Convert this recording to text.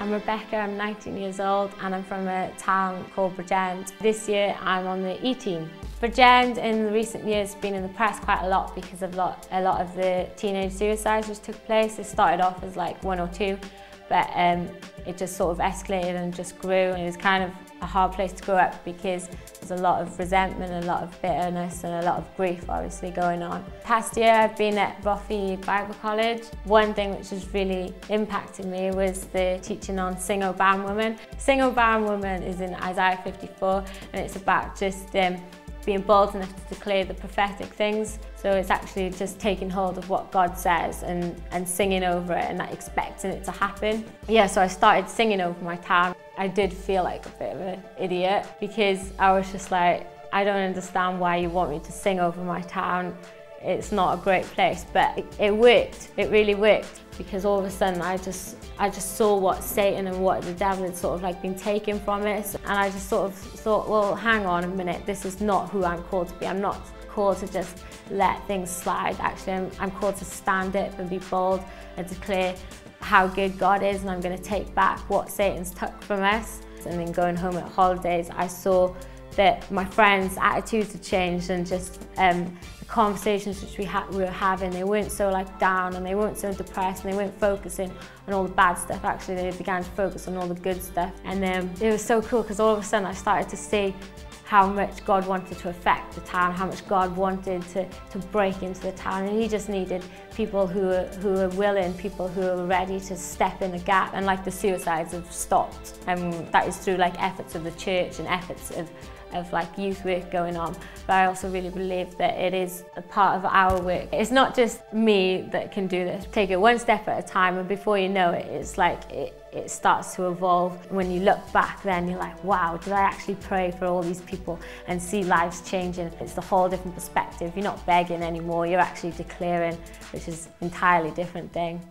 I'm Rebecca, I'm 19 years old and I'm from a town called Bridgend. This year I'm on the E-team. Bridgend in recent years has been in the press quite a lot because of a lot of the teenage suicides which took place. It started off as like one or two, but it just sort of escalated and just grew. And it was kind of a hard place to grow up because there's a lot of resentment, a lot of bitterness and a lot of grief obviously going on. Past year I've been at Roffey Bible College. One thing which has really impacted me was the teaching on Sing O Barren Woman. Sing O Barren Woman is in Isaiah 54 and it's about just being bold enough to declare the prophetic things. So it's actually just taking hold of what God says and singing over it and expecting it to happen. Yeah, so I started singing over my town. I did feel like a bit of an idiot because I was just like, I don't understand why you want me to sing over my town. It's not a great place, but it worked. It really worked because all of a sudden I just saw what Satan and what the devil had sort of like been taken from it, and I just sort of thought, well, hang on a minute, this is not who I'm called to be. I'm not called to just let things slide. Actually, I'm called to stand up and be bold and declare how good God is, and I'm going to take back what Satan's took from us. And then going home at holidays, I saw that my friends' attitudes had changed, and just the conversations which we were having, they weren't so like down and they weren't so depressed and they weren't focusing on all the bad stuff. Actually, they began to focus on all the good stuff. And it was so cool because all of a sudden I started to see how much God wanted to affect the town, how much God wanted to break into the town, and He just needed people who were willing, people who were ready to step in the gap. And like the suicides have stopped, and that is through like efforts of the church and efforts of like youth work going on. But I also really believe that it is a part of our work. It's not just me that can do this. Take it one step at a time, and before you know it, it's like it starts to evolve. When you look back then, you're like, wow, did I actually pray for all these people and see lives changing? It's a whole different perspective. You're not begging anymore, you're actually declaring, which is an entirely different thing.